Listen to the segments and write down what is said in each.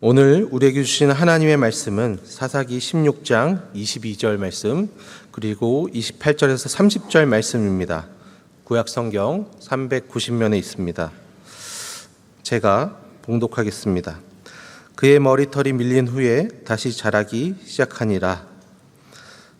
오늘 우리에게 주신 하나님의 말씀은 사사기 16장 22절 말씀 그리고 28절에서 30절 말씀입니다. 구약성경 390면에 있습니다. 제가 봉독하겠습니다. 그의 머리털이 밀린 후에 다시 자라기 시작하니라.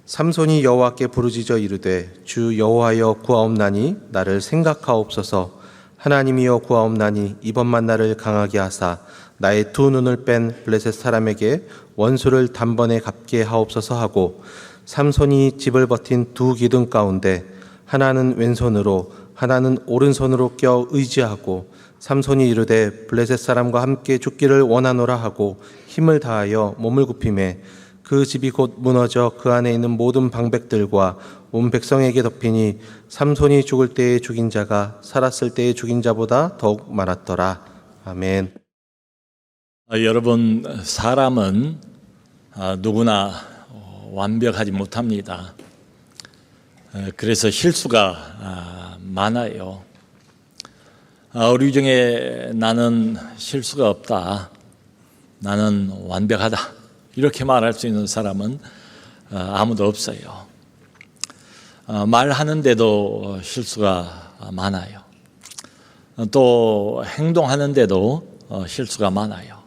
삼손이 여호와께 부르짖어 이르되 주 여호와여 구하옵나니 나를 생각하옵소서. 하나님이여 구하옵나니 이번만 나를 강하게 하사 나의 두 눈을 뺀 블레셋 사람에게 원수를 단번에 갚게 하옵소서 하고, 삼손이 집을 버틴 두 기둥 가운데 하나는 왼손으로 하나는 오른손으로 껴 의지하고, 삼손이 이르되 블레셋 사람과 함께 죽기를 원하노라 하고 힘을 다하여 몸을 굽히매 그 집이 곧 무너져 그 안에 있는 모든 방백들과 온 백성에게 덮이니 삼손이 죽을 때에 죽인 자가 살았을 때에 죽인 자보다 더욱 많았더라. 아멘. 여러분, 사람은 누구나 완벽하지 못합니다. 그래서 실수가 많아요. 우리 중에 나는 실수가 없다, 나는 완벽하다, 이렇게 말할 수 있는 사람은 아무도 없어요. 말하는데도 실수가 많아요. 또 행동하는데도 실수가 많아요.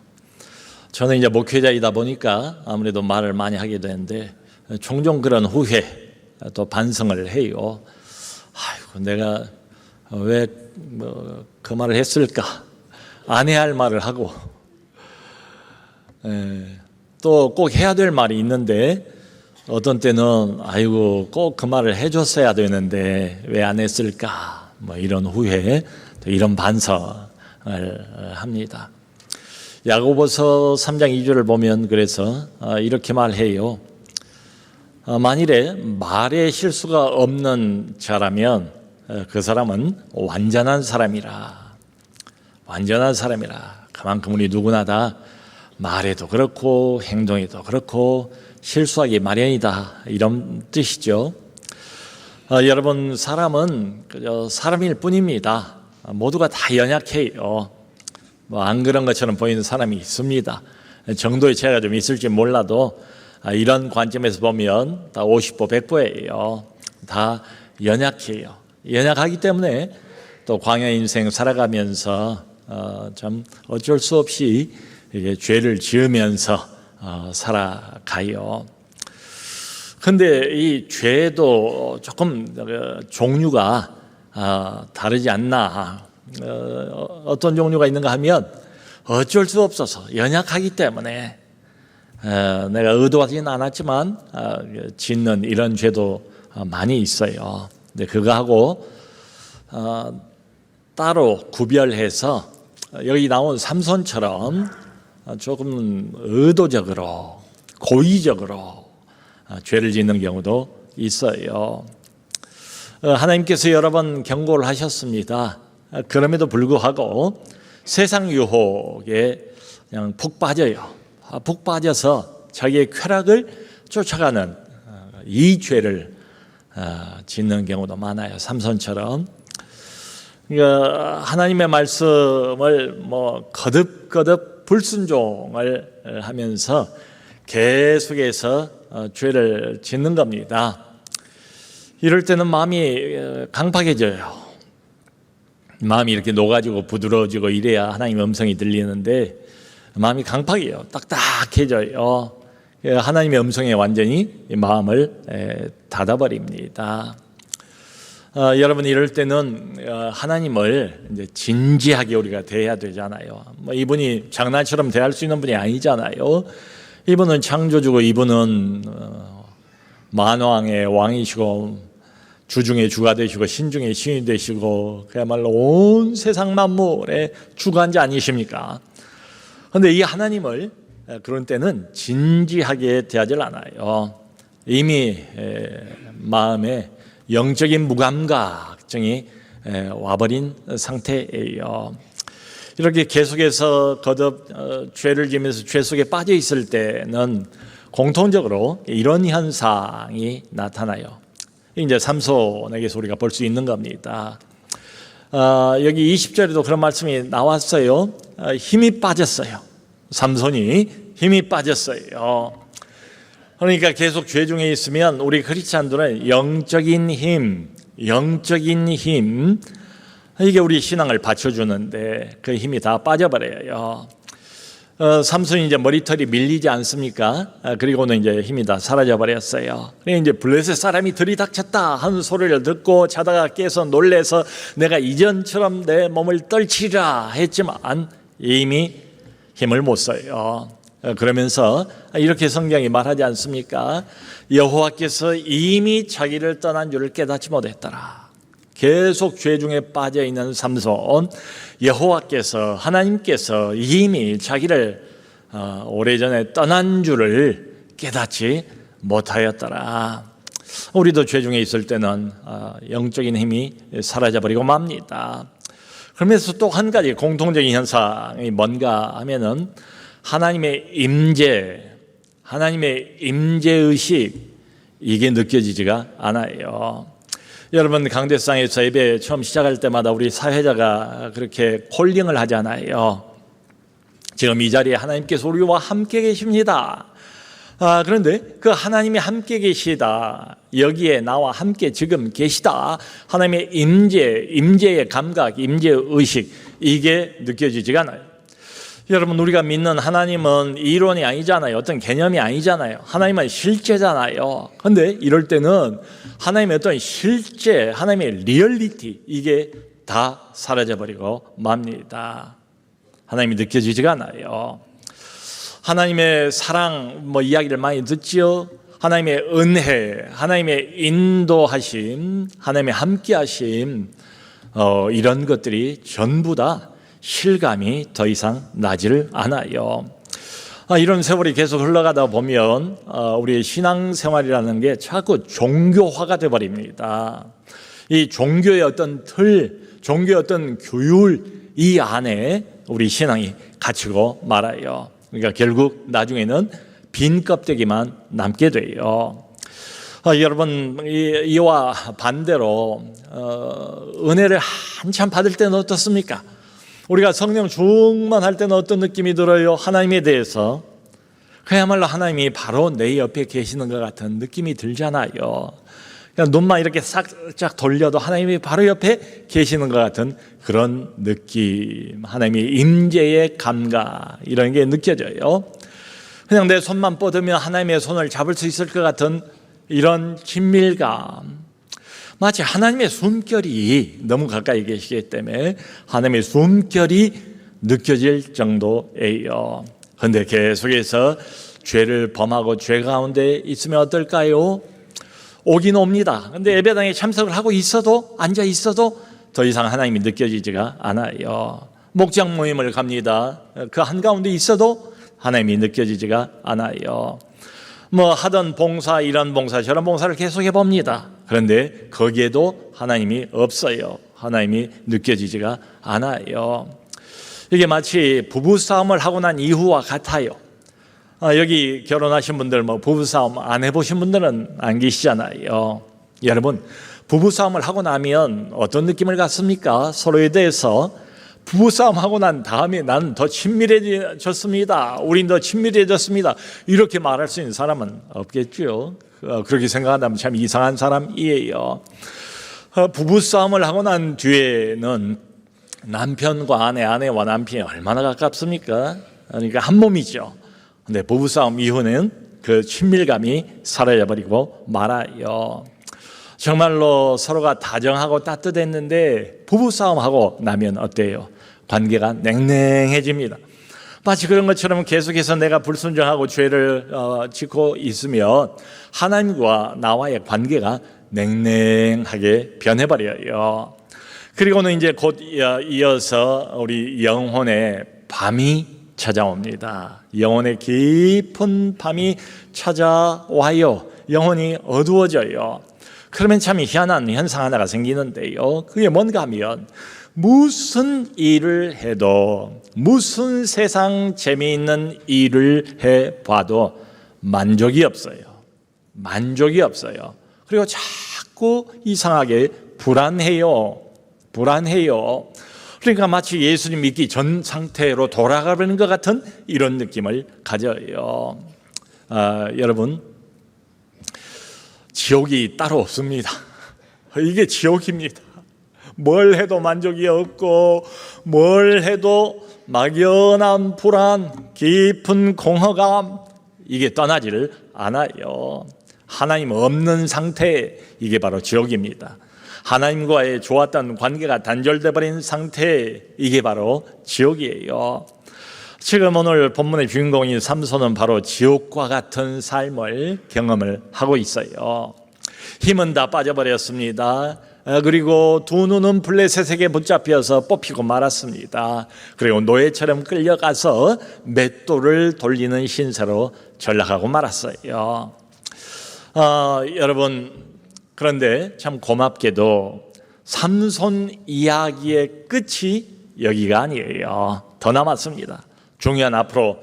저는 이제 목회자이다 보니까 아무래도 말을 많이 하게 되는데 종종 그런 후회, 또 반성을 해요. 아이고, 내가 왜 그 말을 했을까? 안 해야 할 말을 하고, 또 꼭 해야 될 말이 있는데 어떤 때는 아이고 꼭 그 말을 해줬어야 되는데 왜 안 했을까? 이런 후회, 또 이런 반성을 합니다. 야고보서 3장 2절을 보면 그래서 이렇게 말해요. 만일에 말에 실수가 없는 자라면 그 사람은 완전한 사람이라. 완전한 사람이라. 그만큼 우리 누구나 다 말에도 그렇고 행동에도 그렇고 실수하기 마련이다, 이런 뜻이죠. 여러분, 사람은 그저 사람일 뿐입니다. 모두가 다 연약해요. 안 그런 것처럼 보이는 사람이 있습니다. 정도의 차이가 좀 있을지 몰라도 이런 관점에서 보면 다 50보 100보예요. 다 연약해요. 연약하기 때문에 또 광야 인생 살아가면서 참 어쩔 수 없이 죄를 지으면서 살아가요. 근데 이 죄도 조금 종류가 다르지 않나. 어떤 종류가 있는가 하면 어쩔 수 없어서 연약하기 때문에 내가 의도하지는 않았지만 짓는 이런 죄도 많이 있어요. 근데 그거하고 따로 구별해서 여기 나온 삼손처럼 조금 의도적으로 고의적으로 죄를 짓는 경우도 있어요. 하나님께서 여러 번 경고를 하셨습니다. 그럼에도 불구하고 세상 유혹에 그냥 푹 빠져요. 푹 빠져서 자기의 쾌락을 쫓아가는 이 죄를 짓는 경우도 많아요. 삼손처럼. 그러니까 하나님의 말씀을 거듭거듭 불순종을 하면서 계속해서 죄를 짓는 겁니다. 이럴 때는 마음이 강팍해져요. 마음이 이렇게 녹아지고 부드러워지고 이래야 하나님의 음성이 들리는데 마음이 강팍해요. 딱딱해져요. 하나님의 음성에 완전히 마음을 닫아버립니다. 여러분, 이럴 때는 하나님을 이제 진지하게 우리가 대해야 되잖아요. 이분이 장난처럼 대할 수 있는 분이 아니잖아요. 이분은 창조주고 이분은 만왕의 왕이시고 주중의 주가 되시고 신중의 신이 되시고 그야말로 온 세상 만물의 주관자 아니십니까? 그런데 이 하나님을 그런 때는 진지하게 대하질 않아요. 이미 마음에 영적인 무감각증이 와버린 상태예요. 이렇게 계속해서 거듭 죄를 지면서 죄 속에 빠져 있을 때는 공통적으로 이런 현상이 나타나요. 이제 삼손에게서 우리가 볼 수 있는 겁니다. 여기 20절에도 그런 말씀이 나왔어요. 힘이 빠졌어요. 삼손이 힘이 빠졌어요. 그러니까 계속 죄 중에 있으면 우리 크리스찬들은 영적인 힘 이게 우리 신앙을 받쳐주는데 그 힘이 다 빠져버려요. 삼손이 이제 머리털이 밀리지 않습니까? 그리고는 이제 힘이 다 사라져버렸어요. 그래 이제 블레셋 사람이 들이닥쳤다 하는 소리를 듣고 자다가 깨서 놀래서 내가 이전처럼 내 몸을 떨치리라 했지만 이미 힘을 못 써요. 그러면서 이렇게 성경이 말하지 않습니까? 여호와께서 이미 자기를 떠난 줄을 깨닫지 못했더라. 계속 죄 중에 빠져 있는 삼손, 여호와께서 하나님께서 이미 자기를 오래전에 떠난 줄을 깨닫지 못하였더라. 우리도 죄 중에 있을 때는 영적인 힘이 사라져버리고 맙니다. 그러면서 또 한 가지 공통적인 현상이 뭔가 하면은 하나님의 임재의식 이게 느껴지지가 않아요. 여러분 강대상에서 예배 처음 시작할 때마다 우리 사회자가 그렇게 콜링을 하잖아요. 지금 이 자리에 하나님께서 우리와 함께 계십니다. 그런데 그 하나님이 함께 계시다, 여기에 나와 함께 지금 계시다, 하나님의 임재의 감각, 임재의식 이게 느껴지지가 않아요. 여러분 우리가 믿는 하나님은 이론이 아니잖아요. 어떤 개념이 아니잖아요. 하나님은 실제잖아요. 그런데 이럴 때는 하나님의 어떤 실제, 하나님의 리얼리티 이게 다 사라져버리고 맙니다. 하나님이 느껴지지가 않아요. 하나님의 사랑 이야기를 많이 듣지요. 하나님의 은혜, 하나님의 인도하심, 하나님의 함께하심 이런 것들이 전부 다 실감이 더 이상 나지를 않아요. 이런 세월이 계속 흘러가다 보면 우리의 신앙생활이라는 게 자꾸 종교화가 되어버립니다. 이 종교의 어떤 틀, 종교의 어떤 규율 이 안에 우리 신앙이 갇히고 말아요. 그러니까 결국 나중에는 빈 껍데기만 남게 돼요. 여러분 이와 반대로 은혜를 한참 받을 때는 어떻습니까? 우리가 성령 충만할 때는 어떤 느낌이 들어요? 하나님에 대해서 그야말로 하나님이 바로 내 옆에 계시는 것 같은 느낌이 들잖아요. 그냥 눈만 이렇게 싹짝 돌려도 하나님이 바로 옆에 계시는 것 같은 그런 느낌, 하나님의 임재의 감각 이런 게 느껴져요. 그냥 내 손만 뻗으면 하나님의 손을 잡을 수 있을 것 같은 이런 친밀감, 마치 하나님의 숨결이 너무 가까이 계시기 때문에 하나님의 숨결이 느껴질 정도예요. 그런데 계속해서 죄를 범하고 죄 가운데 있으면 어떨까요? 오긴 옵니다. 그런데 예배당에 참석을 하고 있어도, 앉아 있어도 더 이상 하나님이 느껴지지가 않아요. 목장 모임을 갑니다. 그 한가운데 있어도 하나님이 느껴지지가 않아요. 하던 봉사, 이런 봉사, 저런 봉사를 계속해 봅니다. 그런데 거기에도 하나님이 없어요. 하나님이 느껴지지가 않아요. 이게 마치 부부싸움을 하고 난 이후와 같아요. 여기 결혼하신 분들 부부싸움 안 해보신 분들은 안 계시잖아요. 여러분 부부싸움을 하고 나면 어떤 느낌을 갖습니까? 서로에 대해서 부부싸움하고 난 다음에 나는 더 친밀해졌습니다. 우린 더 친밀해졌습니다. 이렇게 말할 수 있는 사람은 없겠죠. 그렇게 생각한다면 참 이상한 사람이에요. 부부싸움을 하고 난 뒤에는 남편과 아내와 남편이 얼마나 가깝습니까? 그러니까 한 몸이죠. 근데 부부싸움 이후는 그 친밀감이 사라져버리고 말아요. 정말로 서로가 다정하고 따뜻했는데 부부싸움하고 나면 어때요? 관계가 냉랭해집니다. 마치 그런 것처럼 계속해서 내가 불순종하고 죄를 짓고 있으면 하나님과 나와의 관계가 냉랭하게 변해버려요. 그리고는 이제 곧 이어서 우리 영혼의 밤이 찾아옵니다. 영혼의 깊은 밤이 찾아와요. 영혼이 어두워져요. 그러면 참 희한한 현상 하나가 생기는데요. 그게 뭔가 하면 무슨 일을 해도, 무슨 세상 재미있는 일을 해봐도 만족이 없어요. 만족이 없어요. 그리고 자꾸 이상하게 불안해요. 그러니까 마치 예수님 믿기 전 상태로 돌아가는 것 같은 이런 느낌을 가져요. 여러분, 지옥이 따로 없습니다. 이게 지옥입니다. 뭘 해도 만족이 없고, 뭘 해도 막연한 불안, 깊은 공허감, 이게 떠나지를 않아요. 하나님 없는 상태, 이게 바로 지옥입니다. 하나님과의 좋았던 관계가 단절돼 버린 상태, 이게 바로 지옥이에요. 지금 오늘 본문의 주인공인 삼손은 바로 지옥과 같은 삶을 경험을 하고 있어요. 힘은 다 빠져버렸습니다. 그리고 두 눈은 블레셋에게 붙잡혀서 뽑히고 말았습니다. 그리고 노예처럼 끌려가서 맷돌을 돌리는 신세로 전락하고 말았어요. 여러분, 그런데 참 고맙게도 삼손 이야기의 끝이 여기가 아니에요. 더 남았습니다. 중요한 앞으로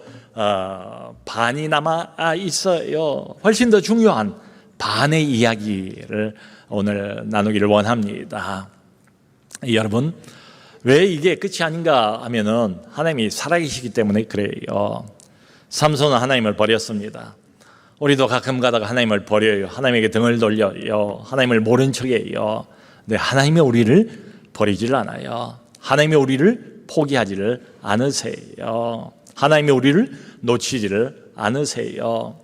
반이 남아 있어요. 훨씬 더 중요한 반의 이야기를 오늘 나누기를 원합니다. 여러분, 왜 이게 끝이 아닌가 하면은 하나님이 살아계시기 때문에 그래요. 삼손은 하나님을 버렸습니다. 우리도 가끔 가다가 하나님을 버려요. 하나님에게 등을 돌려요. 하나님을 모른 척해요. 근데 하나님이 우리를 버리질 않아요. 하나님이 우리를 포기하지를 않으세요. 하나님이 우리를 놓치지를 않으세요.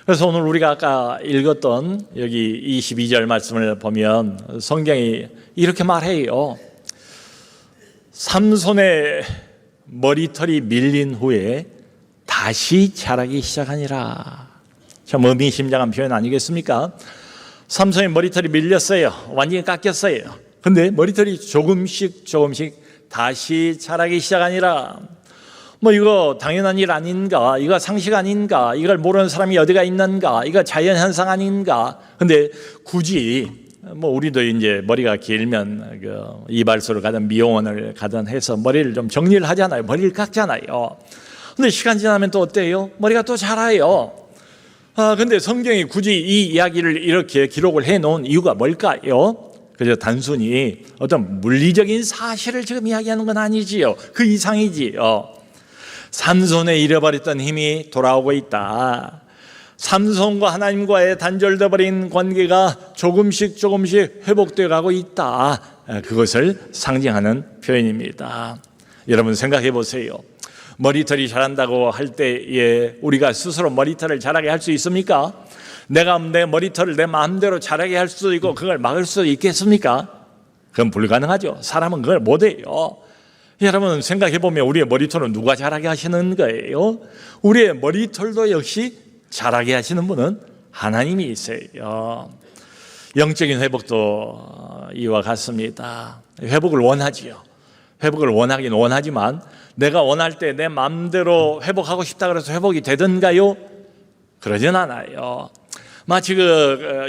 그래서 오늘 우리가 아까 읽었던 여기 22절 말씀을 보면 성경이 이렇게 말해요. 삼손의 머리털이 밀린 후에 다시 자라기 시작하니라. 참 의미심장한 표현 아니겠습니까? 삼손의 머리털이 밀렸어요. 완전히 깎였어요. 근데 머리털이 조금씩 다시 자라기 시작하니라. 뭐 이거 당연한 일 아닌가? 이거 상식 아닌가? 이걸 모르는 사람이 어디가 있는가? 이거 자연현상 아닌가? 근데 굳이 뭐 우리도 이제 머리가 길면 그 이발소를 가든 미용원을 가든 해서 머리를 좀 정리를 하잖아요. 머리를 깎잖아요. 근데 시간 지나면 또 어때요? 머리가 또 자라요. 근데 성경이 굳이 이 이야기를 이렇게 기록을 해 놓은 이유가 뭘까요? 그저 단순히 어떤 물리적인 사실을 지금 이야기하는 건 아니지요. 그 이상이지요. 삼손의 잃어버렸던 힘이 돌아오고 있다. 삼손과 하나님과의 단절돼 버린 관계가 조금씩 회복되어 가고 있다. 그것을 상징하는 표현입니다. 여러분 생각해 보세요. 머리털이 자란다고 할 때에 우리가 스스로 머리털을 자라게 할 수 있습니까? 내가 내 머리털을 내 마음대로 자라게 할 수도 있고 그걸 막을 수도 있겠습니까? 그건 불가능하죠. 사람은 그걸 못해요. 여러분 생각해 보면 우리의 머리털은 누가 자라게 하시는 거예요? 우리의 머리털도 역시 자라게 하시는 분은 하나님이세요. 영적인 회복도 이와 같습니다. 회복을 원하지요. 회복을 원하긴 원하지만 내가 원할 때 내 마음대로 회복하고 싶다 그래서 회복이 되던가요? 그러진 않아요. 마치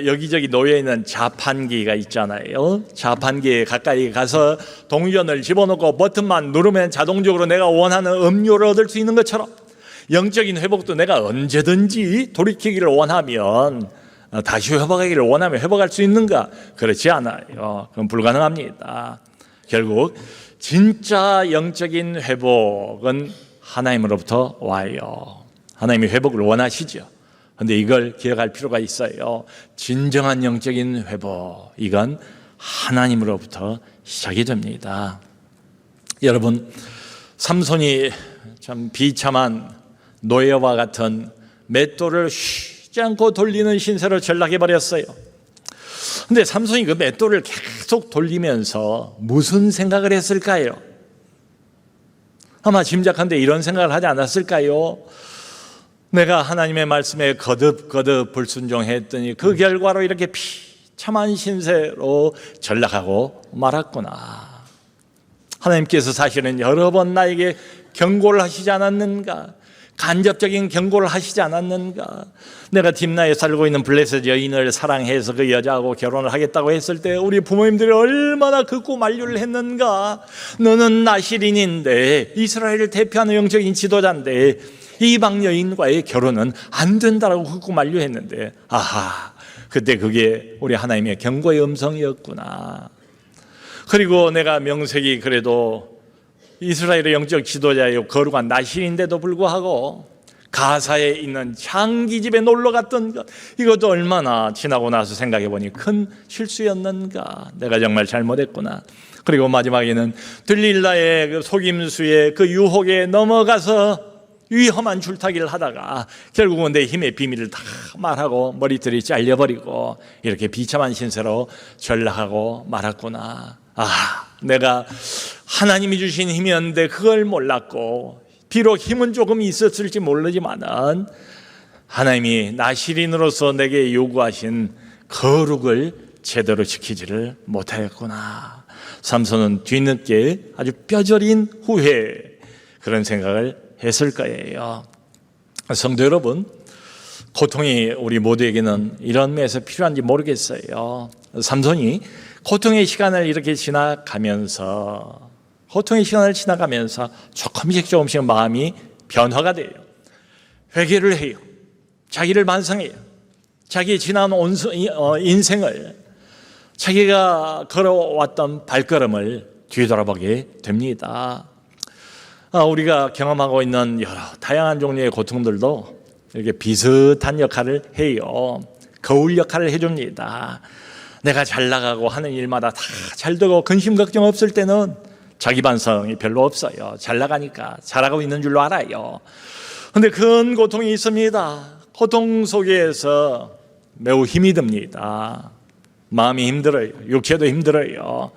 여기저기 놓여 있는 자판기가 있잖아요. 자판기에 가까이 가서 동전을 집어넣고 버튼만 누르면 자동적으로 내가 원하는 음료를 얻을 수 있는 것처럼 영적인 회복도 내가 언제든지 돌이키기를 원하면 다시 회복하기를 원하면 회복할 수 있는가? 그렇지 않아요. 그건 불가능합니다. 결국 진짜 영적인 회복은 하나님으로부터 와요. 하나님이 회복을 원하시죠. 그런데 이걸 기억할 필요가 있어요. 진정한 영적인 회복, 이건 하나님으로부터 시작이 됩니다. 여러분, 삼손이 참 비참한 노예와 같은 맷돌을 쉬지 않고 돌리는 신세로 전락해버렸어요. 근데 삼손이 그 맷돌을 계속 돌리면서 무슨 생각을 했을까요? 아마 짐작한데 이런 생각을 하지 않았을까요? 내가 하나님의 말씀에 거듭 불순종했더니 그 결과로 이렇게 비참한 신세로 전락하고 말았구나. 하나님께서 사실은 여러 번 나에게 경고를 하시지 않았는가? 간접적인 경고를 하시지 않았는가? 내가 딥나에 살고 있는 블레셋 여인을 사랑해서 그 여자하고 결혼을 하겠다고 했을 때 우리 부모님들이 얼마나 극구 만류를 했는가? 너는 나시린인데 이스라엘을 대표하는 영적인 지도자인데 이방 여인과의 결혼은 안 된다라고 극구 만류했는데, 아하, 그때 그게 우리 하나님의 경고의 음성이었구나. 그리고 내가 명색이 그래도 이스라엘의 영적 지도자요 거룩한 나실인데도 불구하고 가사에 있는 장기집에 놀러 갔던 것, 이것도 얼마나 지나고 나서 생각해 보니 큰 실수였는가. 내가 정말 잘못했구나. 그리고 마지막에는 들릴라의 그 속임수의 그 유혹에 넘어가서 위험한 줄타기를 하다가 결국은 내 힘의 비밀을 다 말하고 머리털이 잘려버리고 이렇게 비참한 신세로 전락하고 말았구나. 내가 하나님이 주신 힘이었는데 그걸 몰랐고, 비록 힘은 조금 있었을지 모르지만은 하나님이 나실인으로서 내게 요구하신 거룩을 제대로 지키지를 못하였구나. 삼손은 뒤늦게 아주 뼈저린 후회, 그런 생각을 했을 거예요. 성도 여러분, 고통이 우리 모두에게는 이런 면에서 필요한지 모르겠어요. 삼손이 고통의 시간을 이렇게 지나가면서 조금씩 마음이 변화가 돼요. 회개를 해요. 자기를 반성해요. 자기의 지난 인생을, 자기가 걸어왔던 발걸음을 뒤돌아보게 됩니다. 우리가 경험하고 있는 여러 다양한 종류의 고통들도 이렇게 비슷한 역할을 해요. 거울 역할을 해줍니다. 내가 잘 나가고 하는 일마다 다 잘 되고 근심 걱정 없을 때는 자기 반성이 별로 없어요. 잘 나가니까 잘하고 있는 줄로 알아요. 그런데 큰 고통이 있습니다. 고통 속에서 매우 힘이 듭니다. 마음이 힘들어요. 육체도 힘들어요.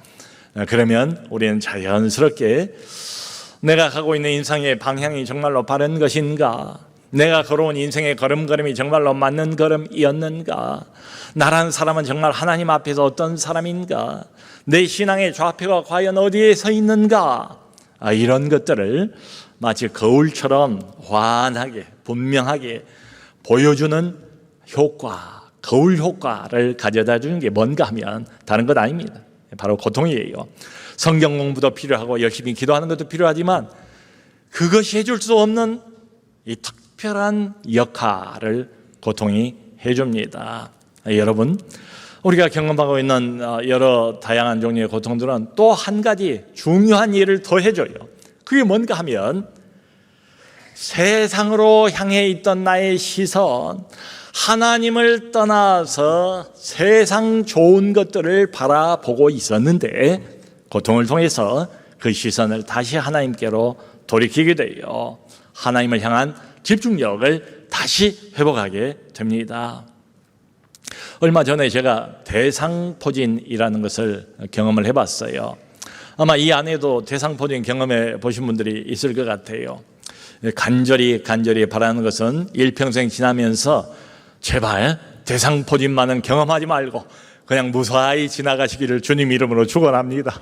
그러면 우리는 자연스럽게 내가 가고 있는 인생의 방향이 정말로 바른 것인가? 내가 걸어온 인생의 걸음걸음이 정말로 맞는 걸음이었는가? 나라는 사람은 정말 하나님 앞에서 어떤 사람인가? 내 신앙의 좌표가 과연 어디에 서 있는가? 이런 것들을 마치 거울처럼 환하게 분명하게 보여주는 효과, 거울 효과를 가져다 주는 게 뭔가 하면 다른 것 아닙니다. 바로 고통이에요. 성경 공부도 필요하고 열심히 기도하는 것도 필요하지만 그것이 해줄 수 없는 이 특별한 역할을 고통이 해줍니다. 여러분, 우리가 경험하고 있는 여러 다양한 종류의 고통들은 또 한 가지 중요한 일을 더 해줘요. 그게 뭔가 하면 세상으로 향해 있던 나의 시선, 하나님을 떠나서 세상 좋은 것들을 바라보고 있었는데 고통을 통해서 그 시선을 다시 하나님께로 돌이키게 돼요. 하나님을 향한 집중력을 다시 회복하게 됩니다. 얼마 전에 제가 대상포진이라는 것을 경험을 해봤어요. 아마 이 안에도 대상포진 경험해 보신 분들이 있을 것 같아요. 간절히 바라는 것은 일평생 지나면서 제발 대상포진만은 경험하지 말고 그냥 무사히 지나가시기를 주님 이름으로 축원합니다.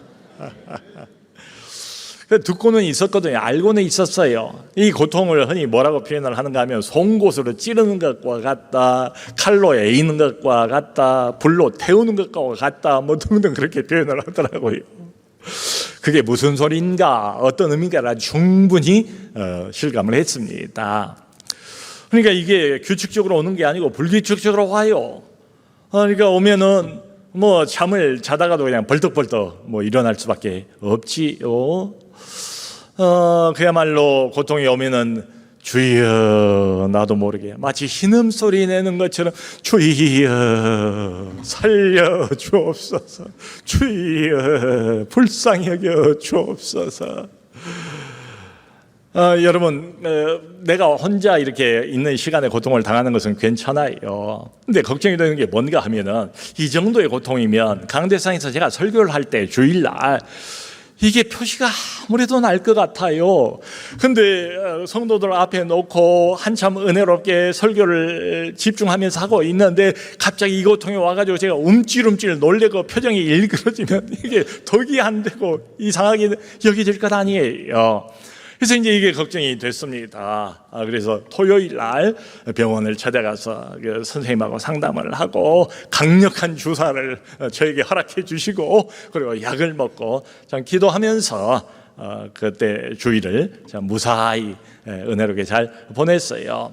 듣고는 있었거든요. 알고는 있었어요. 이 고통을 흔히 뭐라고 표현을 하는가 하면 송곳으로 찌르는 것과 같다, 칼로 에이는 것과 같다, 불로 태우는 것과 같다, 뭐 등등 그렇게 표현을 하더라고요. 그게 무슨 소리인가, 어떤 의미인가 충분히 실감을 했습니다. 그러니까 이게 규칙적으로 오는 게 아니고 불규칙적으로 와요. 그러니까 오면은 뭐 잠을 자다가도 그냥 벌떡벌떡 뭐 일어날 수밖에 없지요. 그야말로 고통이 오면은 주여, 나도 모르게 마치 신음소리 내는 것처럼 주여 살려 주옵소서, 주여 불쌍히 여겨 주옵소서. 여러분, 내가 혼자 이렇게 있는 시간에 고통을 당하는 것은 괜찮아요. 근데 걱정이 되는 게 뭔가 하면은 이 정도의 고통이면 강대상에서 제가 설교를 할 때 주일날 이게 표시가 아무래도 날 것 같아요. 근데 성도들 앞에 놓고 한참 은혜롭게 설교를 집중하면서 하고 있는데 갑자기 이 고통이 와가지고 제가 움찔움찔 놀래고 표정이 일그러지면 이게 덕이 안 되고 이상하게 여겨질 것 아니에요. 그래서 이제 이게 걱정이 됐습니다. 그래서 토요일 날 병원을 찾아가서 그 선생님하고 상담을 하고 강력한 주사를 저에게 허락해 주시고 그리고 약을 먹고 참 기도하면서 그때 주일을 참 무사히 은혜롭게 잘 보냈어요.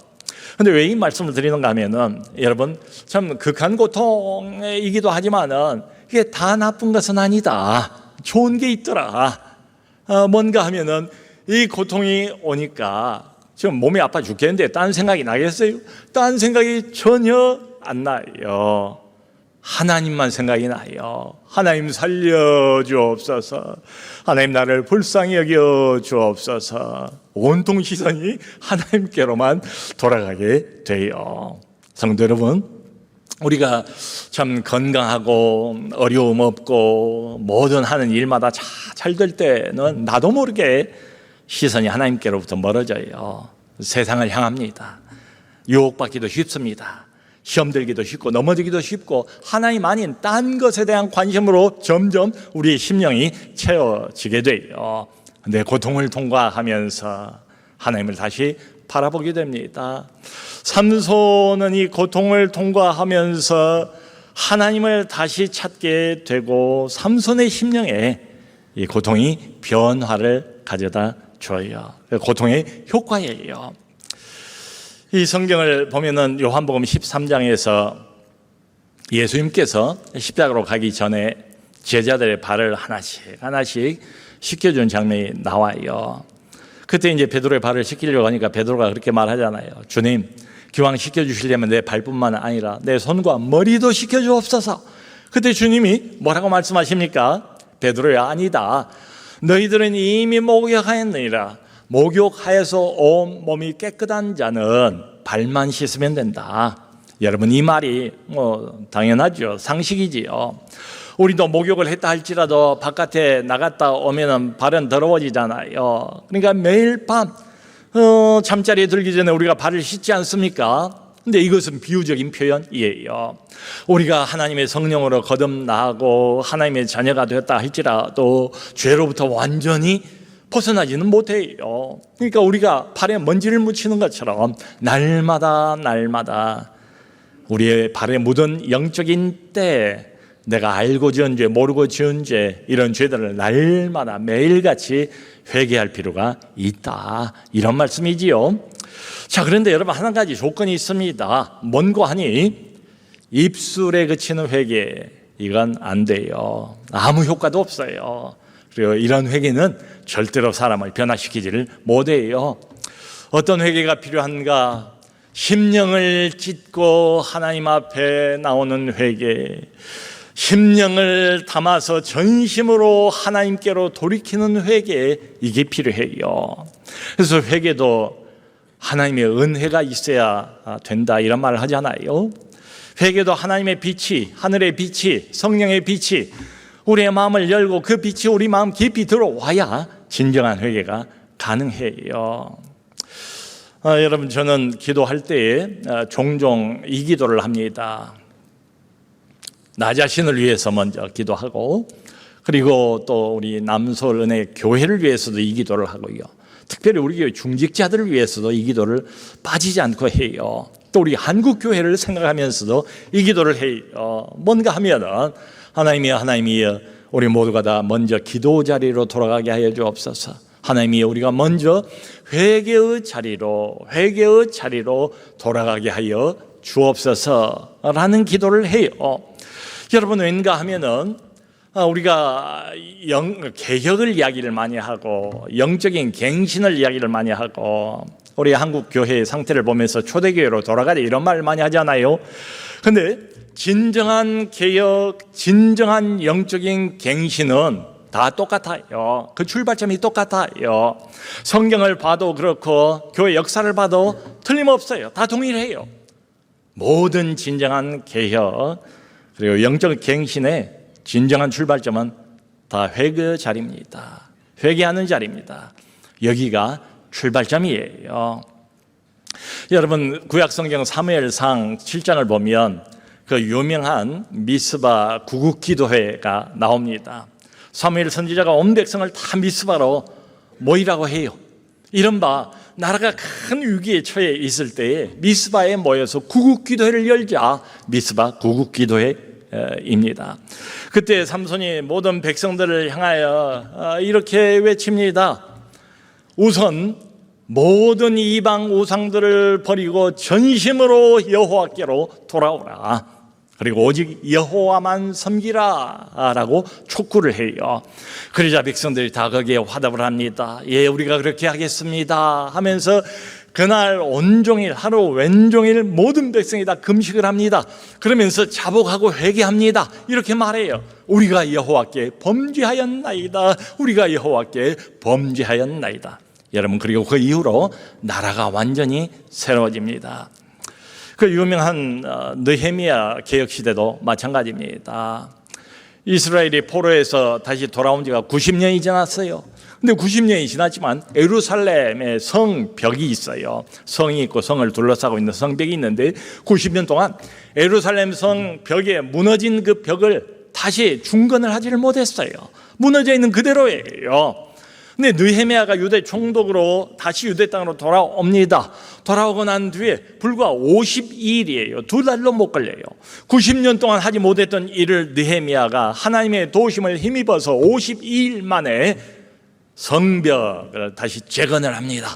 근데 왜 이 말씀을 드리는가 하면은 여러분 참 극한 고통이기도 하지만은 이게 다 나쁜 것은 아니다. 좋은 게 있더라. 뭔가 하면은 이 고통이 오니까 지금 몸이 아파 죽겠는데 딴 생각이 나겠어요? 딴 생각이 전혀 안 나요. 하나님만 생각이 나요. 하나님 살려주옵소서. 하나님 나를 불쌍히 여겨 주옵소서. 온통 시선이 하나님께로만 돌아가게 돼요. 성도 여러분, 우리가 참 건강하고 어려움 없고 뭐든 하는 일마다 잘 될 때는 나도 모르게 시선이 하나님께로부터 멀어져요. 세상을 향합니다. 유혹받기도 쉽습니다. 시험 들기도 쉽고 넘어지기도 쉽고 하나님 아닌 딴 것에 대한 관심으로 점점 우리의 심령이 채워지게 돼요. 내 고통을 통과하면서 하나님을 다시 바라보게 됩니다. 삼손은 이 고통을 통과하면서 하나님을 다시 찾게 되고 삼손의 심령에 이 고통이 변화를 가져다 줘요. 고통의 효과예요. 이 성경을 보면은 요한복음 13장에서 예수님께서 십자가로 가기 전에 제자들의 발을 하나씩 씻겨준 장면이 나와요. 그때 이제 베드로의 발을 씻기려고 하니까 베드로가 그렇게 말하잖아요. 주님, 기왕 씻겨주시려면 내 발뿐만 아니라 내 손과 머리도 씻겨주옵소서. 그때 주님이 뭐라고 말씀하십니까? 베드로야, 아니다. 너희들은 이미 목욕하였느니라. 목욕하여서 온 몸이 깨끗한 자는 발만 씻으면 된다. 여러분, 이 말이 당연하죠. 상식이지요. 우리도 목욕을 했다 할지라도 바깥에 나갔다 오면은 발은 더러워지잖아요. 그러니까 매일 밤 잠자리에 들기 전에 우리가 발을 씻지 않습니까? 근데 이것은 비유적인 표현이에요. 우리가 하나님의 성령으로 거듭나고 하나님의 자녀가 되었다 할지라도 죄로부터 완전히 벗어나지는 못해요. 그러니까 우리가 발에 먼지를 묻히는 것처럼 날마다 우리의 발에 묻은 영적인 때, 내가 알고 지은 죄, 모르고 지은 죄, 이런 죄들을 날마다 매일같이 회개할 필요가 있다, 이런 말씀이지요. 자, 그런데 여러분, 한 가지 조건이 있습니다. 뭔고 하니 입술에 그치는 회개, 이건 안 돼요. 아무 효과도 없어요. 그리고 이런 회개는 절대로 사람을 변화시키지를 못해요. 어떤 회개가 필요한가? 심령을 찢고 하나님 앞에 나오는 회개, 심령을 담아서 전심으로 하나님께로 돌이키는 회개, 이게 필요해요. 그래서 회개도 하나님의 은혜가 있어야 된다, 이런 말을 하잖아요. 회개도 하나님의 빛이, 하늘의 빛이, 성령의 빛이 우리의 마음을 열고 그 빛이 우리 마음 깊이 들어와야 진정한 회개가 가능해요. 여러분, 저는 기도할 때에 종종 이 기도를 합니다. 나 자신을 위해서 먼저 기도하고, 그리고 또 우리 남서울 은혜 교회를 위해서도 이 기도를 하고요. 특별히 우리 교회 중직자들을 위해서도 이 기도를 빠지지 않고 해요. 또 우리 한국 교회를 생각하면서도 이 기도를 해요. 뭔가 하면은 하나님이여, 우리 모두가 다 먼저 기도 자리로 돌아가게 하여 주옵소서. 하나님이여, 우리가 먼저 회개의 자리로 돌아가게 하여 주옵소서라는 기도를 해요. 여러분, 왠가 하면은 우리가 개혁을 이야기를 많이 하고 영적인 갱신을 이야기를 많이 하고 우리 한국 교회의 상태를 보면서 초대교회로 돌아가자, 이런 말을 많이 하잖아요. 근데 진정한 개혁, 진정한 영적인 갱신은 다 똑같아요. 그 출발점이 똑같아요. 성경을 봐도 그렇고 교회 역사를 봐도 틀림없어요. 다 동일해요. 모든 진정한 개혁, 그리고 영적 갱신의 진정한 출발점은 다 회개 자리입니다. 회개하는 자리입니다. 여기가 출발점이에요. 여러분, 구약성경 사무엘상 7장을 보면 그 유명한 미스바 구국기도회가 나옵니다. 사무엘 선지자가 온 백성을 다 미스바로 모이라고 해요. 이른바 나라가 큰 위기에 처해 있을 때에 미스바에 모여서 구국기도회를 열자, 미스바 구국기도회입니다. 그때 삼손이 모든 백성들을 향하여 이렇게 외칩니다. 우선 모든 이방 우상들을 버리고 전심으로 여호와께로 돌아오라. 그리고 오직 여호와만 섬기라 라고 촉구를 해요. 그러자 백성들이 다 거기에 화답을 합니다. 예, 우리가 그렇게 하겠습니다 하면서 그날 온종일 하루 왼종일 모든 백성이 다 금식을 합니다. 그러면서 자복하고 회개합니다. 이렇게 말해요. 우리가 여호와께 범죄하였나이다. 우리가 여호와께 범죄하였나이다. 여러분, 그리고 그 이후로 나라가 완전히 새로워집니다. 그 유명한 느헤미야 개혁시대도 마찬가지입니다. 이스라엘이 포로에서 다시 돌아온 지가 90년이 지났어요. 근데 90년이 지났지만 예루살렘에 성벽이 있어요. 성이 있고 성을 둘러싸고 있는 성벽이 있는데 90년 동안 예루살렘 성벽에 무너진 그 벽을 다시 중건을 하지를 못했어요. 무너져 있는 그대로예요. 근데 느헤미야가 유대 총독으로 다시 유대 땅으로 돌아옵니다. 돌아오고 난 뒤에 불과 52일이에요. 2달도 못 걸려요. 90년 동안 하지 못했던 일을 느헤미야가 하나님의 도우심을 힘입어서 52일 만에 성벽을 다시 재건을 합니다.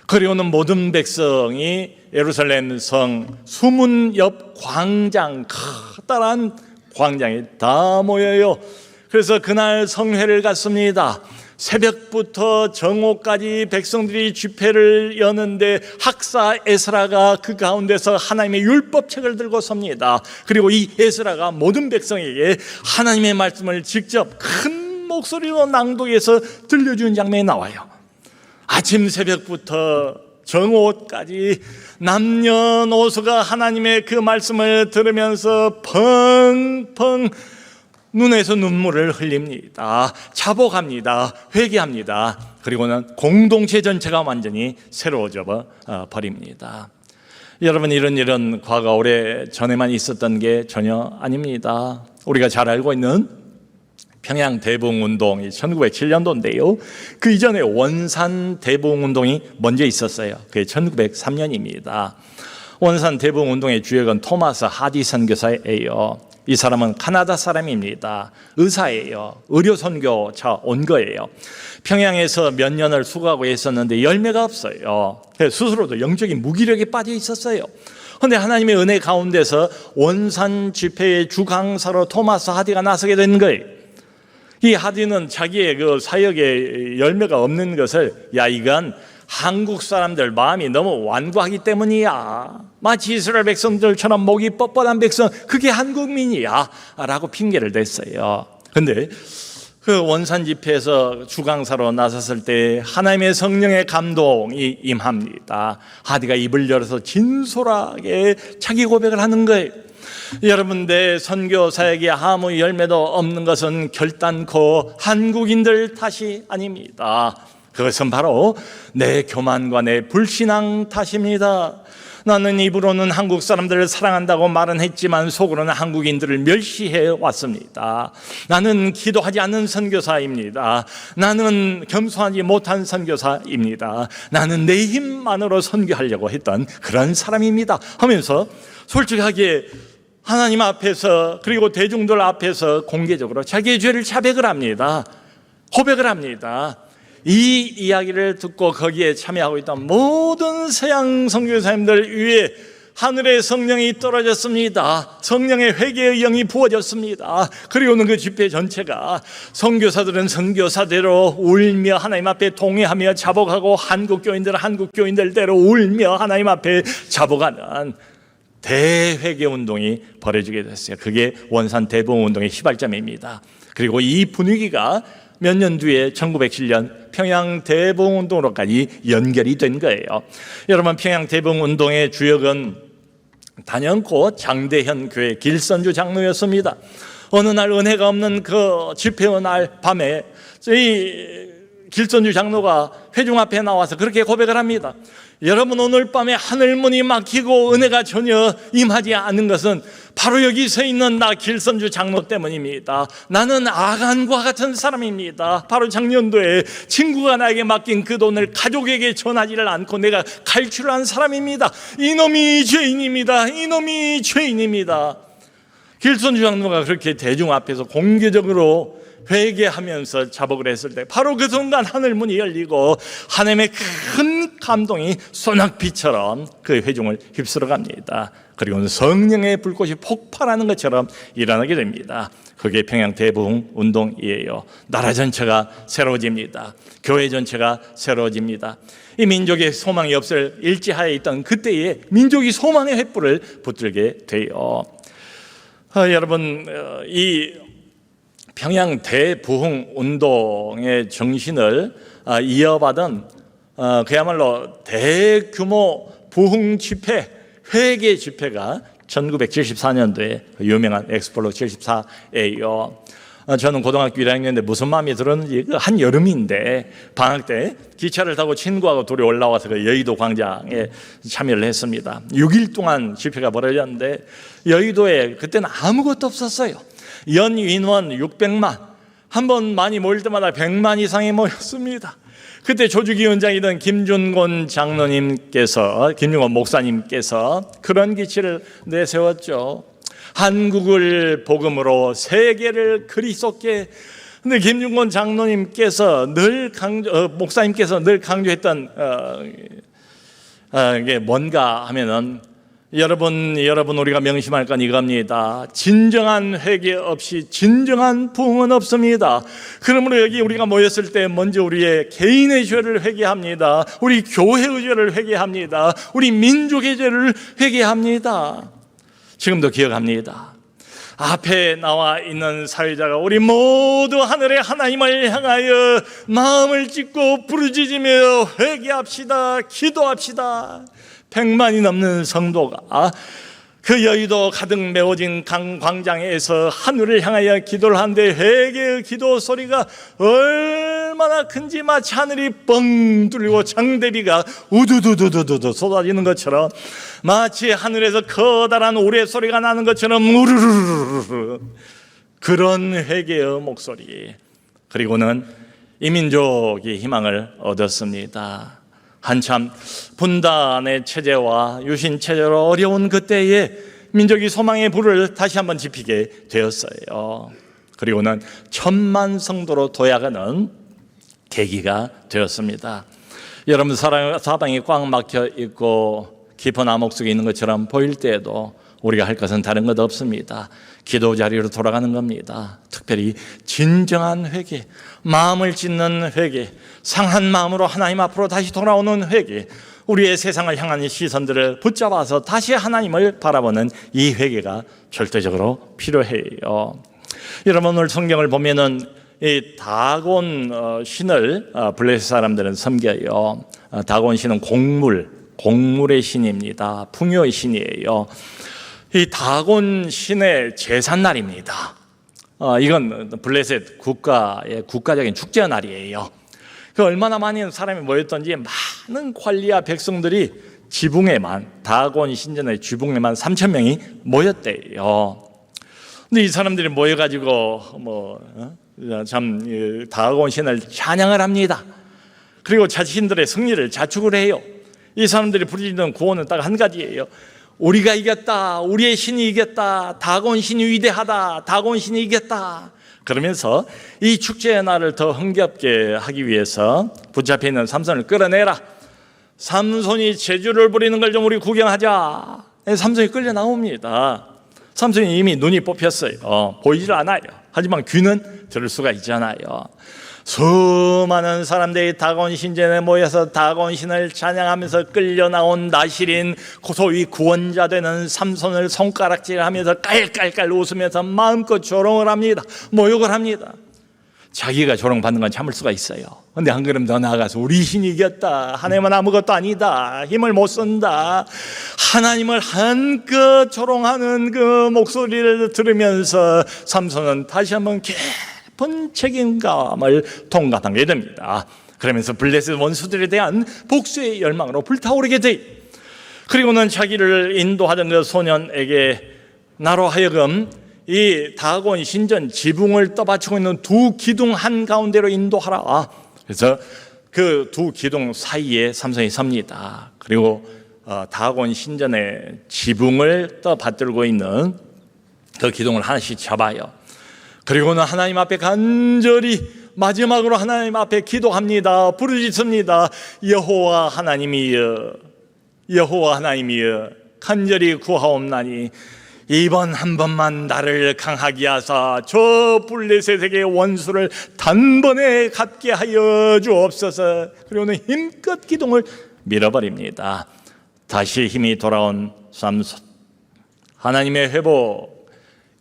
그리고는 모든 백성이 예루살렘 성 수문 옆 광장, 커다란 광장에 다 모여요. 그래서 그날 성회를 갖습니다. 새벽부터 정오까지 백성들이 집회를 여는데 학사 에스라가 그 가운데서 하나님의 율법책을 들고 섭니다. 그리고 이 에스라가 모든 백성에게 하나님의 말씀을 직접 큰 목소리로 낭독해서 들려주는 장면이 나와요. 아침 새벽부터 정오까지 남녀노소가 하나님의 그 말씀을 들으면서 펑펑 눈에서 눈물을 흘립니다. 자복합니다. 회개합니다. 그리고는 공동체 전체가 완전히 새로워져 버립니다. 여러분, 이런 일은 과거 오래 전에만 있었던 게 전혀 아닙니다. 우리가 잘 알고 있는 평양 대붕운동이 1907년도인데요. 그 이전에 원산 대붕운동이 먼저 있었어요. 그게 1903년입니다. 원산 대붕운동의 주역은 토마스 하디 선교사예요. 이 사람은 카나다 사람입니다. 의사예요. 의료 선교차 온 거예요. 평양에서 몇 년을 수고하고 있었는데 열매가 없어요. 스스로도 영적인 무기력에 빠져 있었어요. 그런데 하나님의 은혜 가운데서 원산 집회의 주강사로 토마스 하디가 나서게 된 거예요. 이 하디는 자기의 그 사역에 열매가 없는 것을, 야, 이건 한국 사람들 마음이 너무 완고하기 때문이야. 마치 이스라엘 백성들처럼 목이 뻣뻣한 백성, 그게 한국민이야 라고 핑계를 댔어요. 그런데 그 원산 집회에서 주강사로 나섰을 때 하나님의 성령의 감동이 임합니다. 하디가 입을 열어서 진솔하게 자기 고백을 하는 거예요. 여러분, 내 선교 사역에 아무 열매도 없는 것은 결단코 한국인들 탓이 아닙니다. 그것은 바로 내 교만과 내 불신앙 탓입니다. 나는 입으로는 한국 사람들을 사랑한다고 말은 했지만 속으로는 한국인들을 멸시해 왔습니다. 나는 기도하지 않는 선교사입니다. 나는 겸손하지 못한 선교사입니다. 나는 내 힘만으로 선교하려고 했던 그런 사람입니다 하면서 솔직하게 하나님 앞에서 그리고 대중들 앞에서 공개적으로 자기의 죄를 자백을 합니다. 고백을 합니다. 이 이야기를 듣고 거기에 참여하고 있던 모든 서양 선교사님들 위에 하늘의 성령이 떨어졌습니다. 성령의 회개의 영이 부어졌습니다. 그리고는 그 집회 전체가 선교사들은 선교사대로 울며 하나님 앞에 동의하며 자복하고 한국 교인들은 한국 교인들대로 울며 하나님 앞에 자복하는 대회개 운동이 벌어지게 됐어요. 그게 원산 대붕운동의 시발점입니다. 그리고 이 분위기가 몇 년 뒤에 1907년 평양 대붕운동으로까지 연결이 된 거예요. 여러분, 평양 대붕운동의 주역은 단연코 장대현 교회 길선주 장로였습니다. 어느 날 은혜가 없는 그 집회의 날 밤에 이 길선주 장로가 회중 앞에 나와서 그렇게 고백을 합니다. 여러분, 오늘 밤에 하늘문이 막히고 은혜가 전혀 임하지 않는 것은 바로 여기 서 있는 나 길선주 장로 때문입니다. 나는 아간과 같은 사람입니다. 바로 작년도에 친구가 나에게 맡긴 그 돈을 가족에게 전하지를 않고 내가 갈취를 사람입니다. 이놈이 죄인입니다. 이놈이 죄인입니다. 길선주 장로가 그렇게 대중 앞에서 공개적으로 회개하면서 자복을 했을 때 바로 그 순간 하늘문이 열리고 하나님의 큰 감동이 소낙비처럼 그 회중을 휩쓸어 갑니다. 그리고는 성령의 불꽃이 폭발하는 것처럼 일어나게 됩니다. 그게 평양 대부흥 운동이에요. 나라 전체가 새로워집니다. 교회 전체가 새로워집니다. 이 민족의 소망이 없을 일지하에 있던 그때에 민족이 소망의 횃불을 붙들게 돼요. 여러분, 이 평양 대부흥 운동의 정신을 이어받은 그야말로 대규모 부흥 집회, 회개 집회가 1974년도에 유명한 엑스폴로 74예요. 저는 고등학교 1학년인데 무슨 마음이 들었는지 한 여름인데 방학 때 기차를 타고 친구하고 둘이 올라와서 그 여의도 광장에 참여를 했습니다. 6일 동안 집회가 벌어졌는데 여의도에 그때는 아무것도 없었어요. 연인원 600만, 한 번 많이 모일 때마다 100만 이상이 모였습니다. 그때 조직위원장이던 김준곤 목사님께서 그런 기치를 내세웠죠. 한국을 복음으로 세계를 그리스도께. 근데 김준곤 목사님께서 늘 강조했던 이게 뭔가 하면은 여러분 우리가 명심할 건 이겁니다. 진정한 회개 없이 진정한 부흥은 없습니다. 그러므로 여기 우리가 모였을 때 먼저 우리의 개인의 죄를 회개합니다. 우리 교회의 죄를 회개합니다. 우리 민족의 죄를 회개합니다. 지금도 기억합니다. 앞에 나와 있는 사회자가 우리 모두 하늘의 하나님을 향하여 마음을 찢고 부르짖으며 회개합시다, 기도합시다. 100만이 넘는 성도가 그 여의도 가득 메워진 광장에서 하늘을 향하여 기도를 하는데 회개의 기도 소리가 얼마나 큰지 마치 하늘이 뻥 뚫리고 장대비가 우두두두두두 쏟아지는 것처럼, 마치 하늘에서 커다란 우레소리가 나는 것처럼 우르르르르, 그런 회개의 목소리. 그리고는 이 민족이 희망을 얻었습니다. 한참 분단의 체제와 유신 체제로 어려운 그때에 민족이 소망의 불을 다시 한번 지피게 되었어요. 그리고는 1000만 성도로 도약하는 계기가 되었습니다. 여러분, 사방이 꽉 막혀 있고 깊은 암흑 속에 있는 것처럼 보일 때에도 우리가 할 것은 다른 것 없습니다. 기도 자리로 돌아가는 겁니다. 특별히 진정한 회개, 마음을 찢는 회개, 상한 마음으로 하나님 앞으로 다시 돌아오는 회개, 우리의 세상을 향한 시선들을 붙잡아서 다시 하나님을 바라보는 이 회개가 절대적으로 필요해요. 여러분, 오늘 성경을 보면은 이 다곤 신을 블레셋 사람들은 섬겨요. 다곤 신은 곡물의 신입니다. 풍요의 신이에요. 이 다곤 신의 제삿날입니다. 이건 블레셋 국가의 국가적인 축제 날이에요. 그 얼마나 많은 사람이 모였던지 많은 관리와 백성들이 다곤 신전의 지붕에만 3,000명이 모였대요. 근데 이 사람들이 모여가지고 다곤 신을 찬양을 합니다. 그리고 자신들의 승리를 자축을 해요. 이 사람들이 부르짖는 구호는 딱 한 가지예요. 우리가 이겼다. 우리의 신이 이겼다. 다곤 신이 위대하다. 다곤 신이 이겼다. 그러면서 이 축제의 날을 더 흥겹게 하기 위해서 붙잡혀 있는 삼손을 끌어내라. 삼손이 제주를 부리는 걸 좀 우리 구경하자. 삼손이 끌려 나옵니다. 삼손이 이미 눈이 뽑혔어요. 보이질 않아요. 하지만 귀는 들을 수가 있잖아요. 수많은 사람들이 다곤 신전에 모여서 다곤 신을 찬양하면서 끌려 나온 나실인 소위 구원자 되는 삼손을 손가락질하면서 깔깔깔 웃으면서 마음껏 조롱을 합니다. 모욕을 합니다. 자기가 조롱받는 건 참을 수가 있어요. 근데 한 걸음 더 나아가서 우리 신이 이겼다. 하나님은 아무것도 아니다. 힘을 못 쓴다. 하나님을 한껏 조롱하는 그 목소리를 들으면서 삼손은 다시 한번 깊은 책임감을 통감하게 됩니다. 그러면서 블레셋 원수들에 대한 복수의 열망으로 불타오르게 돼. 그리고는 자기를 인도하던 그 소년에게 나로 하여금 이 다곤 신전 지붕을 떠받치고 있는 두 기둥 한가운데로 인도하라. 그래서 그 두 기둥 사이에 삼손이 섭니다. 그리고 다곤 신전의 지붕을 떠받들고 있는 그 기둥을 하나씩 잡아요. 그리고는 하나님 앞에 간절히 마지막으로 하나님 앞에 기도합니다. 부르짖습니다. 여호와 하나님이여, 여호와 하나님이여, 간절히 구하옵나니 이번 한 번만 나를 강하게 하사 저 블레셋에게 원수를 단번에 갚게 하여 주옵소서. 그리고는 힘껏 기둥을 밀어버립니다. 다시 힘이 돌아온 삼손, 하나님의 회복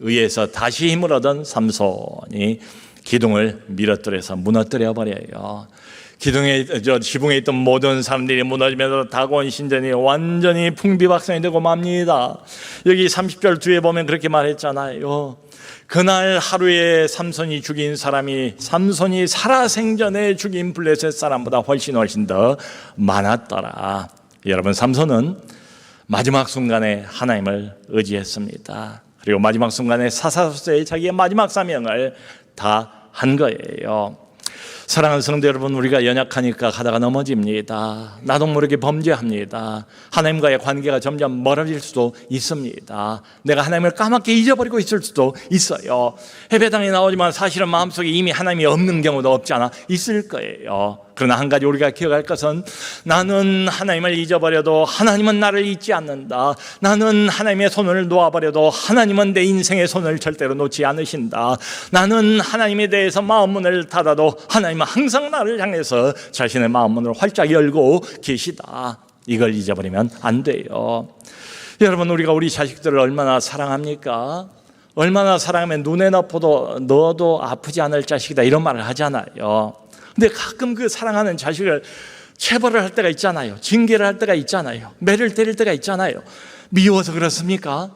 의해서 다시 힘을 얻은 삼손이 기둥을 밀어뜨려서 무너뜨려 버려요. 지붕에 있던 모든 사람들이 무너지면서 다곤 신전이 완전히 풍비박산이 되고 맙니다. 여기 30절 뒤에 보면 그렇게 말했잖아요. 그날 하루에 삼손이 죽인 사람이 삼손이 살아생전에 죽인 블레셋 사람보다 훨씬 더 많았더라. 여러분, 삼손은 마지막 순간에 하나님을 의지했습니다. 그리고 마지막 순간에 사사소세의 자기의 마지막 사명을 다 한 거예요. 사랑하는 성도 여러분, 우리가 연약하니까 가다가 넘어집니다. 나도 모르게 범죄합니다. 하나님과의 관계가 점점 멀어질 수도 있습니다. 내가 하나님을 까맣게 잊어버리고 있을 수도 있어요. 예배당에 나오지만 사실은 마음속에 이미 하나님이 없는 경우도 없지 않아 있을 거예요. 그러나 한 가지 우리가 기억할 것은, 나는 하나님을 잊어버려도 하나님은 나를 잊지 않는다. 나는 하나님의 손을 놓아버려도 하나님은 내 인생의 손을 절대로 놓지 않으신다. 나는 하나님에 대해서 마음문을 닫아도 하나님은 항상 나를 향해서 자신의 마음문을 활짝 열고 계시다. 이걸 잊어버리면 안 돼요. 여러분, 우리가 우리 자식들을 얼마나 사랑합니까? 얼마나 사랑하면 눈에 넣어도 아프지 않을 자식이다, 이런 말을 하잖아요. 근데 가끔 그 사랑하는 자식을 체벌을 할 때가 있잖아요. 징계를 할 때가 있잖아요. 매를 때릴 때가 있잖아요. 미워서 그렇습니까?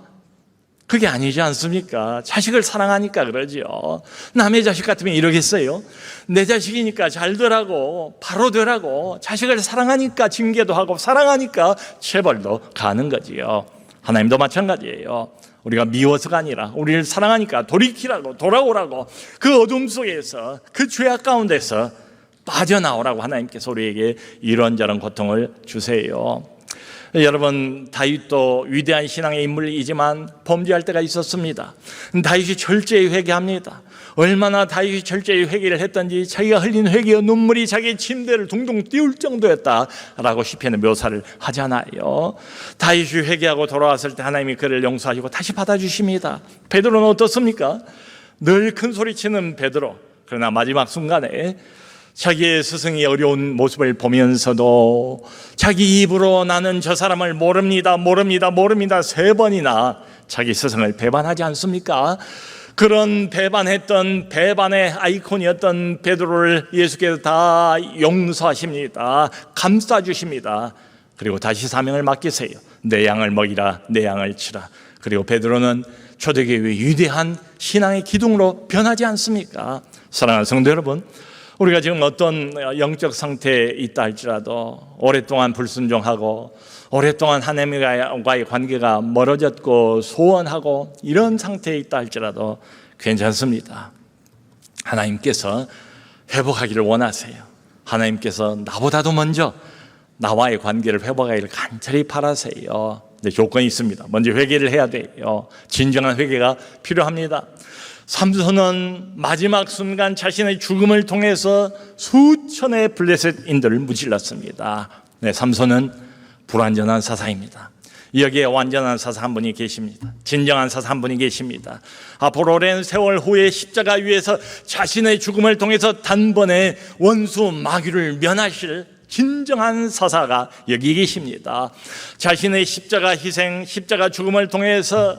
그게 아니지 않습니까? 자식을 사랑하니까 그러죠. 남의 자식 같으면 이러겠어요? 내 자식이니까 잘 되라고, 바로 되라고, 자식을 사랑하니까 징계도 하고, 사랑하니까 체벌도 가는 거지요. 하나님도 마찬가지예요. 우리가 미워서가 아니라 우리를 사랑하니까 돌이키라고, 돌아오라고, 그 어둠 속에서, 그 죄악 가운데서 빠져나오라고 하나님께서 우리에게 이런저런 고통을 주세요. 여러분, 다윗도 위대한 신앙의 인물이지만 범죄할 때가 있었습니다. 다윗이 철저히 회개합니다. 얼마나 다윗이 철저히 회개를 했던지 자기가 흘린 회개의 눈물이 자기의 침대를 둥둥 띄울 정도였다라고 시편에 묘사를 하잖아요. 다윗이 회개하고 돌아왔을 때 하나님이 그를 용서하시고 다시 받아주십니다. 베드로는 어떻습니까? 늘 큰 소리치는 베드로, 그러나 마지막 순간에 자기의 스승이 어려운 모습을 보면서도 자기 입으로 나는 저 사람을 모릅니다 3번이나 자기 스승을 배반하지 않습니까? 그런 배반했던 배반의 아이콘이었던 베드로를 예수께서 다 용서하십니다. 감싸주십니다. 그리고 다시 사명을 맡기세요. 내 양을 먹이라, 내 양을 치라. 그리고 베드로는 초대교회의 위대한 신앙의 기둥으로 변하지 않습니까? 사랑하는 성도 여러분, 우리가 지금 어떤 영적 상태에 있다 할지라도 오랫동안 불순종하고 오랫동안 하나님과의 관계가 멀어졌고 소원하고 이런 상태에 있다 할지라도 괜찮습니다. 하나님께서 회복하기를 원하세요. 하나님께서 나보다도 먼저 나와의 관계를 회복하기를 간절히 바라세요. 근데 조건이 있습니다. 먼저 회개를 해야 돼요. 진정한 회개가 필요합니다. 삼손은 마지막 순간 자신의 죽음을 통해서 수천의 블레셋인들을 무찔렀습니다. 네, 삼손은 불완전한 사사입니다. 여기에 완전한 사사 한 분이 계십니다. 진정한 사사 한 분이 계십니다. 앞으로 오랜 세월 후에 십자가 위에서 자신의 죽음을 통해서 단번에 원수 마귀를 면하실 진정한 사사가 여기 계십니다. 자신의 십자가 희생, 십자가 죽음을 통해서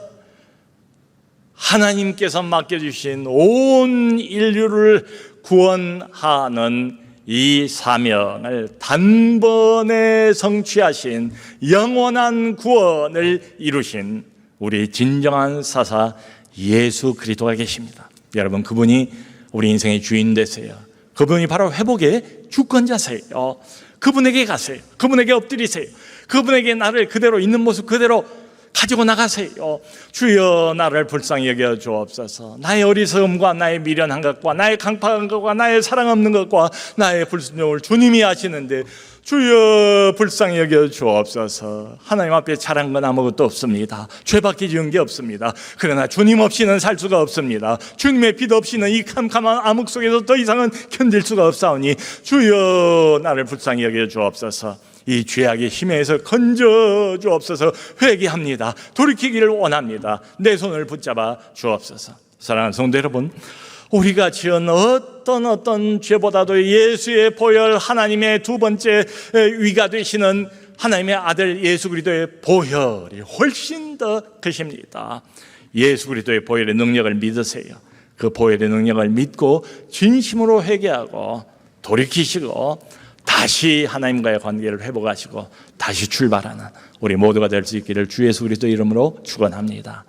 하나님께서 맡겨주신 온 인류를 구원하는 이 사명을 단번에 성취하신 영원한 구원을 이루신 우리 진정한 사사 예수 그리스도가 계십니다. 여러분, 그분이 우리 인생의 주인 되세요. 그분이 바로 회복의 주권자세요. 그분에게 가세요. 그분에게 엎드리세요. 그분에게 나를 그대로 있는 모습 그대로 가지고 나가세요. 주여 나를 불쌍히 여겨 주옵소서. 나의 어리석음과 나의 미련한 것과 나의 강팍한 것과 나의 사랑 없는 것과 나의 불순종을 주님이 아시는데 주여 불쌍히 여겨 주옵소서. 하나님 앞에 잘한 건 아무것도 없습니다. 죄밖에 지은 게 없습니다. 그러나 주님 없이는 살 수가 없습니다. 주님의 빛 없이는 이 캄캄한 암흑 속에서 더 이상은 견딜 수가 없사오니 주여 나를 불쌍히 여겨 주옵소서. 이 죄악의 힘에서 건져 주옵소서. 회개합니다. 돌이키기를 원합니다. 내 손을 붙잡아 주옵소서. 사랑하는 성도 여러분, 우리가 지은 어떤 죄보다도 예수의 보혈, 하나님의 두 번째 위가 되시는 하나님의 아들 예수 그리스도의 보혈이 훨씬 더 크십니다. 예수 그리스도의 보혈의 능력을 믿으세요. 그 보혈의 능력을 믿고 진심으로 회개하고 돌이키시고 다시 하나님과의 관계를 회복하시고 다시 출발하는 우리 모두가 될 수 있기를 주 예수 그리스도 이름으로 축원합니다.